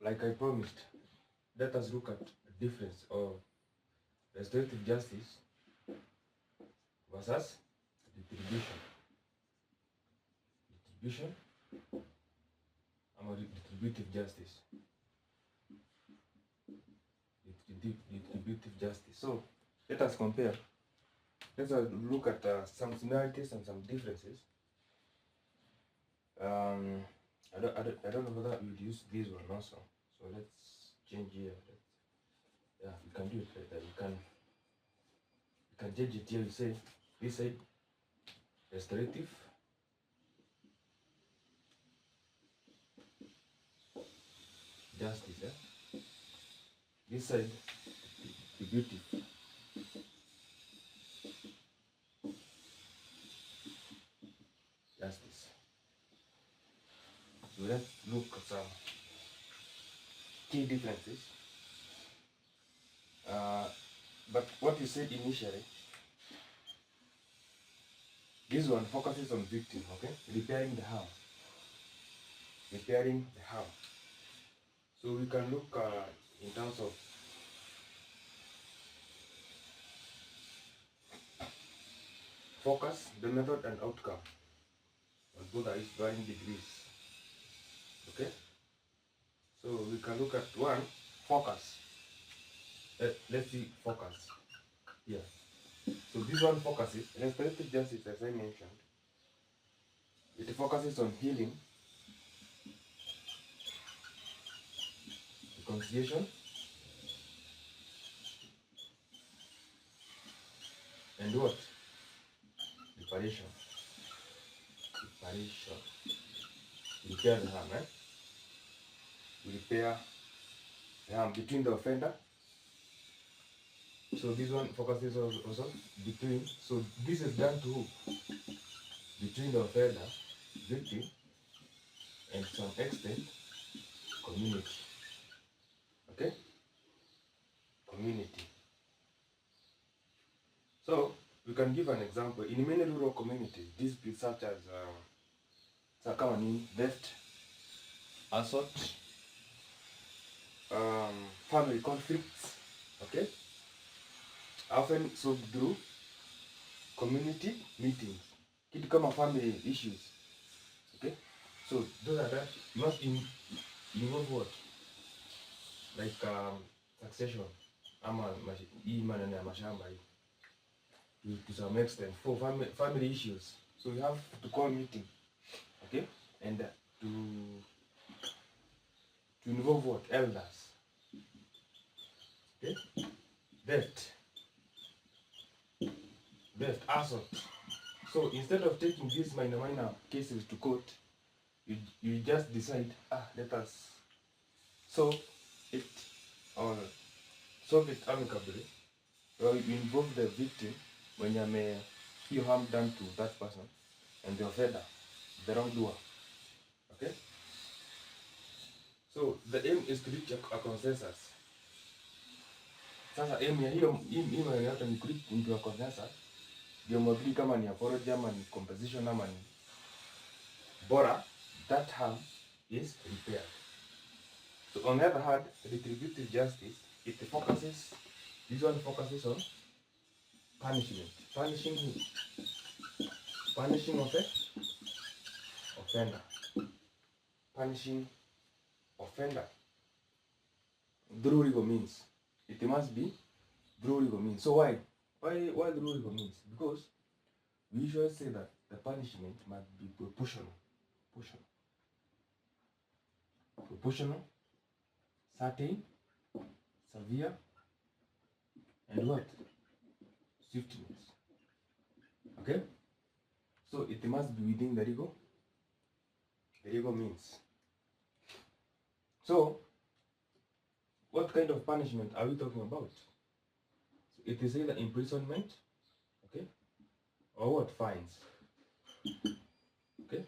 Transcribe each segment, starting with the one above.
like I promised, let us look at the difference of restorative justice versus retribution. Retribution and retributive justice. Retributive justice. So let us compare. Let's look at some similarities and some differences. I don't know whether you'd use this one also. So let's change here. Yeah, you can do it like that. You can change it here. You say this side restorative, justice. Yeah? This side retributive. Justice. So let's look at some key differences. But what you said initially, this one focuses on victim, okay? Repairing the harm. Repairing the harm. So we can look in terms of focus, the method and outcome. And both are varying degrees. Okay? So we can look at one, focus. Let's see focus here. So this one focuses, restorative justice, as I mentioned, it focuses on healing, reconciliation, and what? Reparation. Reparation. Repair the harm, right? Repair the harm between the offender. So this one focuses also between. So this is done to who? Between the offender, victim, and to some extent, community. Okay? Community. So we can give an example. In many rural communities, disputes such as theft, assault, family conflicts, okay, often solved through community meetings. Kitu kama family issues, okay. So those are that must involve what, like succession, ama hii maneno ya mashamba hii, to some extent for family issues. So we have to call meeting, okay, and to involve what, elders, okay, theft, assault. So instead of taking these minor cases to court, you just decide, let us solve it or solve it amicably, or you involve the victim when you may hear harm done to that person, and the offender, the wrongdoer. Okay? So the aim is to reach a consensus. Sasa aim ya hiyo maneno yote ni kureach into a consensus. Ndio mwagiri kama ni apology ama ni compensation ama ni bora that harm is repaired. So on the other hand, retributive justice, this one focuses on punishment. Punishing who? Punishing offender. Punishing offender. Through legal means. It must be through legal means. So why through legal means? Because we usually say that the punishment must be proportional. Proportional, certain, severe, and what? Swiftness. Okay? So it must be within the legal means. So what kind of punishment are we talking about? So it is either imprisonment, okay, or what? Fines. Okay.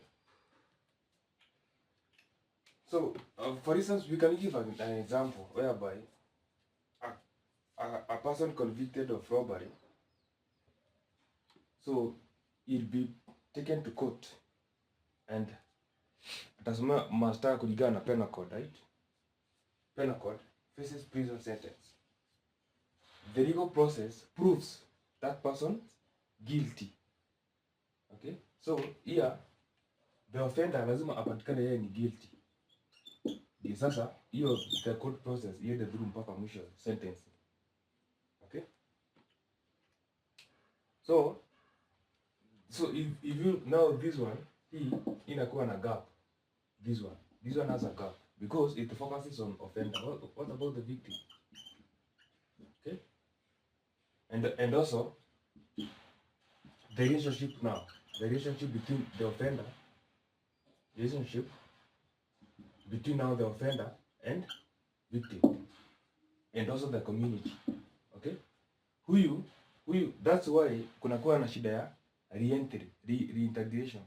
So for instance, we can give an example whereby a person convicted of robbery, so he'll be taken to court and atasema mastaka kulingana na penal code, right? penal code faces prison sentence. The legal process proves that person guilty. Okay? So here the offender lazima apatikane yeye ni guilty. Ndio sasa hiyo the court process iende through mpaka mwisho sentence. Okay? So if you now this one hii inakuwa na gap. This one has a gap because it focuses on offender. What about the victim? Okay? And also the relationship between the offender, between now the offender and victim, and also the community. Okay? Huyu that's why kunakuwa na shida ya re-entry, reintegration.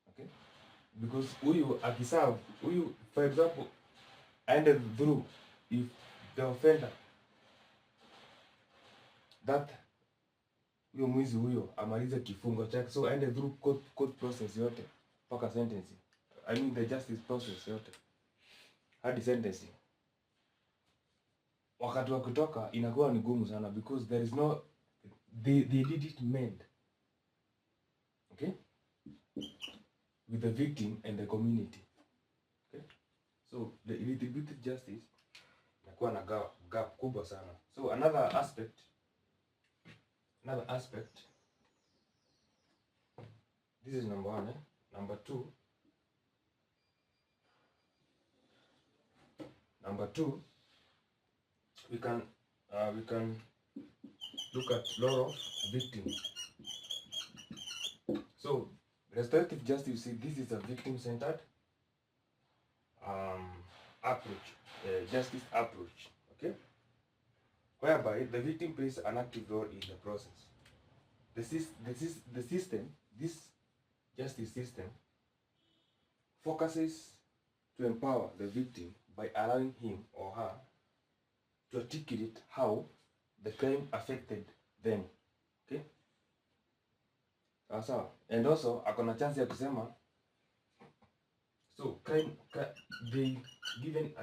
Okay? Because huyu akiserve, huyu for example ended through if the offender that huyo mwizi huyo amalize kifungo chake, so aende through court process yote mpaka sentencing. I mean the justice process yote hadi sentencing. Wakati wa kutoka inakuwa ni gumu sana because there is no they did it mend. Okay? With the victim and the community. Okay? So the retributive justice inakuwa na gap kubwa sana. So another aspect, this is number 1. Number 2, we can look at law of victims. So restorative justice, you see, this is a victim-centered approach, justice approach. Okay, whereby the victim plays an active role in the process. This justice system focuses to empower the victim by allowing him or her to articulate how the crime affected them. Okay? Sawa. And also akona chance ya kusema, so they given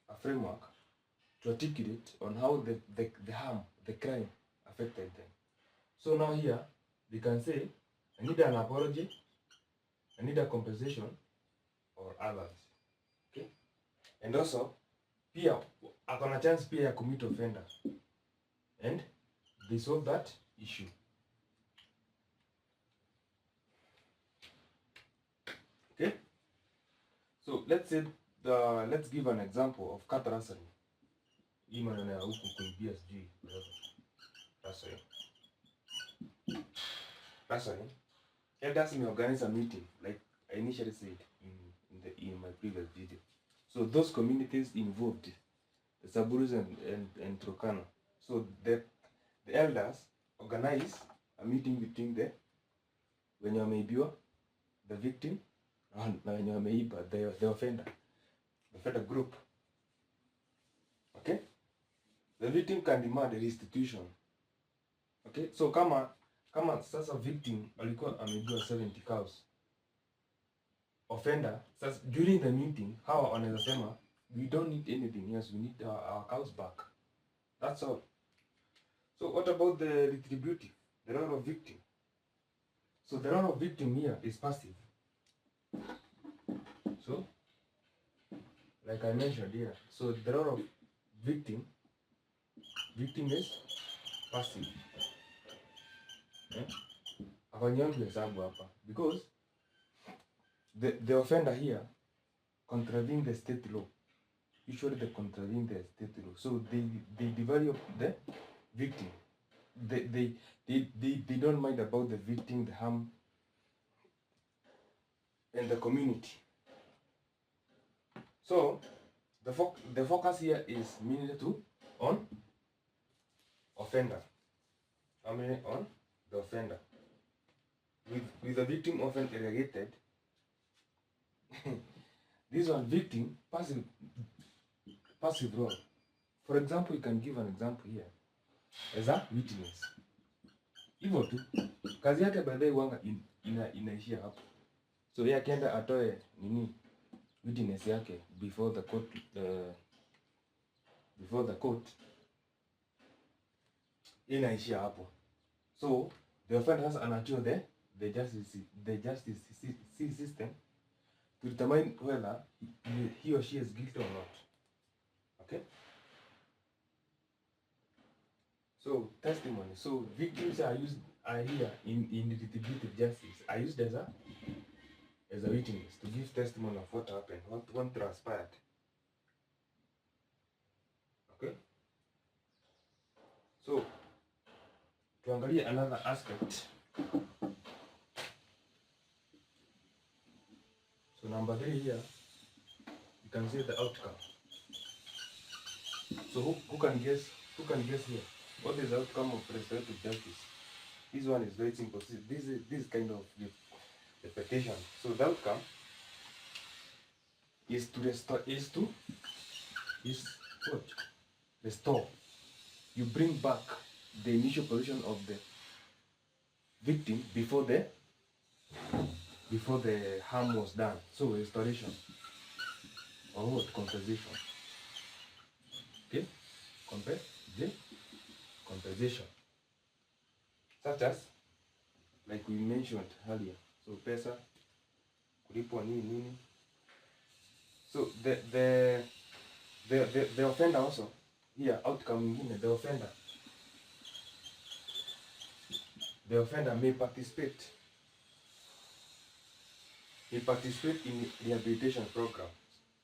a framework to articulate on how the harm, the crime affected them. So now here they can say, I need an apology, I need a compensation, or others. Okay? And also pia akona chance pia ya commit offender, and they solve that issue. Okay? So let's give an example of cat rustling. Hii maneno ya huku kuibia sijui rustling. Elders may organize a meeting, like I initially said in my previous video. So those communities involved, the Saburus and Turkana. So the elders organize a meeting between wenye wameibiwa, the victim, na wenye wameiba, the offender group. Okay? The victim can demand a restitution. Okay? So kama sasa victim alikuwa ameibiwa 70 cows. Offender, sasa during the meeting, hawa wanaweza sema, we don't need anything, yes, we need our cows back. That's all. So what about the retributive, the role of victim? So the role of victim here is passive. So, like I mentioned here, so the role of victim is passive. Afanyongi hesabu hapa because the offender here contravene the state law. Usually they contravene the state law. So they devalue the victim. They don't mind about the victim, the harm, and the community. So the focus here is mainly on offender. I mean on the offender. With the victim often irrigated. This one victim passive role. For example, you can give an example here as a witness. Hivyo tu kazi yake baadaye wanga inaishia hapo. So yeye akienda atoe witness yake before the court inaishia hapo. So the offender has anajua the justice system to determine whether he or she is guilty or not. Okay. So testimony. So victims are here in retributive justice are used as a witness to give testimony of what happened, what transpired. Okay. So tuangalie another aspect. So number 3 here, you can see the outcome. So who can guess here? What is the outcome of restorative justice? This one is very simple. This kind of repetition. So the outcome is to restore. Restore. You bring back the initial position of the victim before the harm was done. So restoration or what? Compensation. Okay, compensation, such as like we mentioned earlier. So pesa, kulipwa nini. So the offender also here, outcome ingine, the offender may participate in rehabilitation programs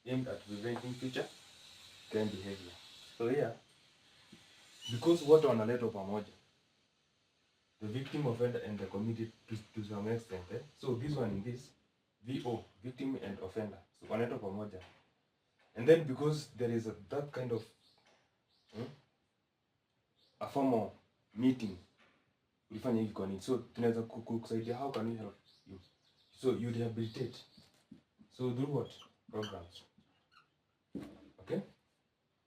aimed at preventing future crime behavior. So here, because what wanaletwa pamoja, the victim, offender and the community to some extent, so this one in this VO, victim and offender, so wanaletwa pamoja, and then because there is that kind of a formal meeting ulifanya hivi kwa nini, so tunaweza kukusaidia, how can we help you, so you rehabilitate, so do what programs. Okay,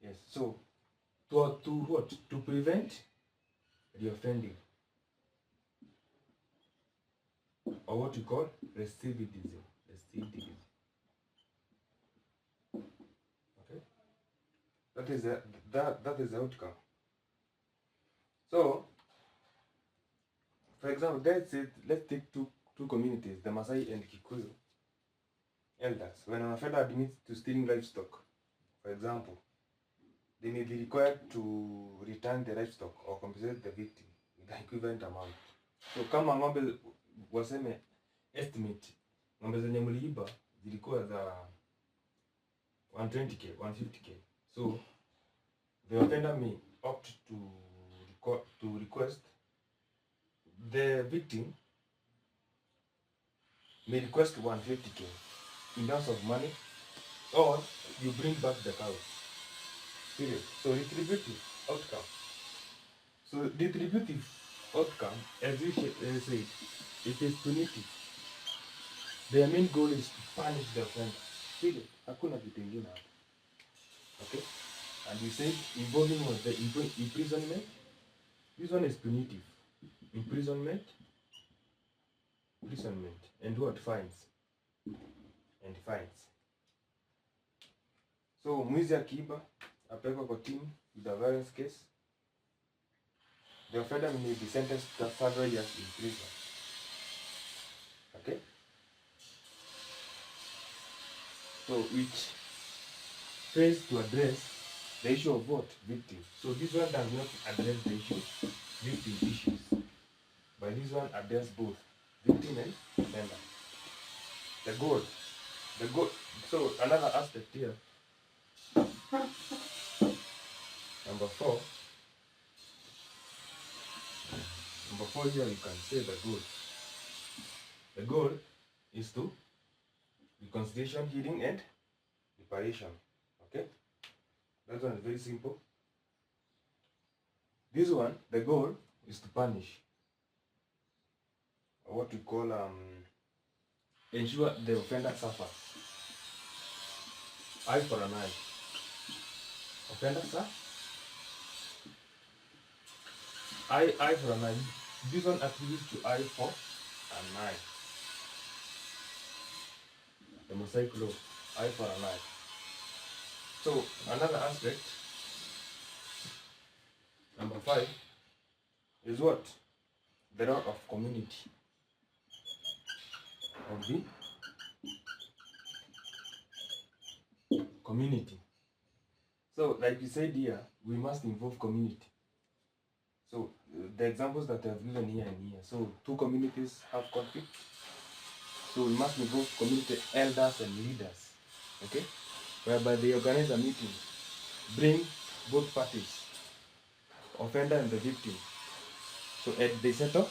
yes, so to what, to prevent reoffending, or what we call recidivism. Okay, that is the outcome. So for example, let's take two communities, the Maasai and Kikuyu elders. When an offender admits to stealing livestock, for example, they may be required to return the livestock or compensate the victim with the equivalent amount. So kama ng'ombe waseme estimate ng'ombe zenye mliiba zilikuwa za 120k, 150k. So the offender may opt to request, the victim may request 150k in terms of money, or you bring back the cow. Period. So retributive outcome. So retributive outcome, as you said, it is punitive. Their main goal is to punish the offender. Period. Hakuna kitu ingine hapo. Okay? And you said involving was the imprisonment. This one is punitive. Imprisonment, and what? Fines. So mwizi akiiba apelekwa kotini with a violence case, the offender may be sentenced to several years in prison. Okay? So which fails to address the issue of what? Victim. So this one does not address the issue, victim issues. But this one addresses both victim and offender. The goal. So another aspect here. Number 4 here, you can say the goal. The goal is to reconciliation, healing and reparation. Okay? That one is very simple. This one, the goal is to punish, or what we call ensure the offender suffers. Eye for an eye. Offender, sir? Eye for an eye. This one attributes to eye for an eye. The Mosaic law. eye for an eye. So another aspect, number 5, is what? The role of community, of the community. So like we said here, we must involve community. So the examples that I've given here and here. So 2 communities have conflict. So we must involve community elders and leaders, okay, whereby they organize a meeting, bring both parties, offender and the victim. So they settle,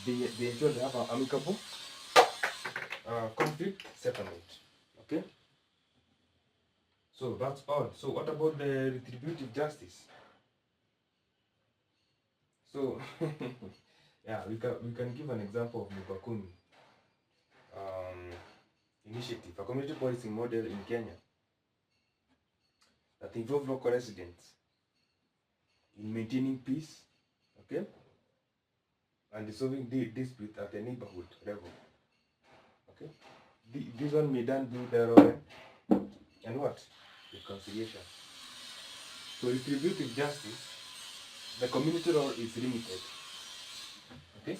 they ensure they have an amicable conflict settlement, okay. So that's all. So what about the retributive justice? So yeah, we can give an example of Mubakuni initiative, a community policing model in Kenya that involves local residents in maintaining peace, okay, and resolving dispute at the neighborhood level, okay. This one may then do the role and what? Reconciliation. So retributive justice, the community role is limited, okay.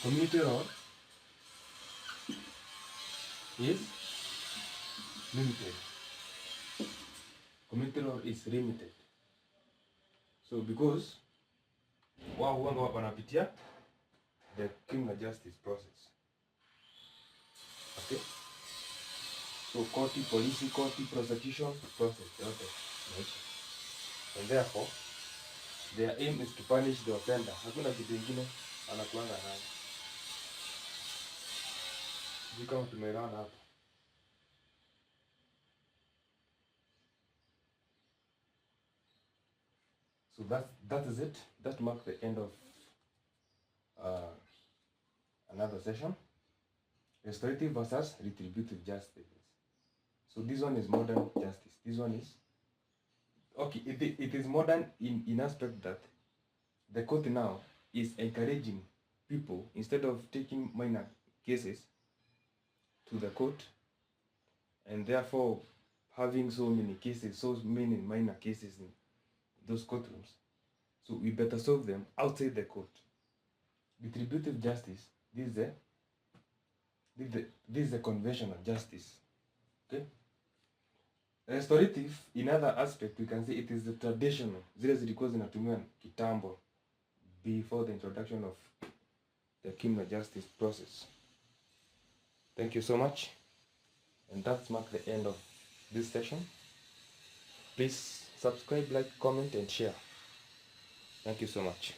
Community role is limited. Community role is limited. So because wao huanga wanapitia the criminal justice process, okay. So koti, polisi, koti, prosecution process yote maisha, and therefore their aim is to punish the offender. Hakuna kitu kingine anakuanga nayo. Sijui kama tumeelewana hapo. So that is it. That marks the end of another session. Restorative versus retributive justice. So this one is modern justice. This one is okay. It is modern in aspect that the court now is encouraging people, instead of taking minor cases to the court and therefore having so many cases, so many minor cases in those courtrooms, so we better solve them outside the court. Retributive justice, this is the conventional justice, okay. Restorative, in other aspect, we can say it is the traditional, zile zilikuwa zinatumiwa kitambo before the introduction of the criminal justice process. Thank you so much, and that's marked the end of this session. Please subscribe, like, comment, and share. Thank you so much.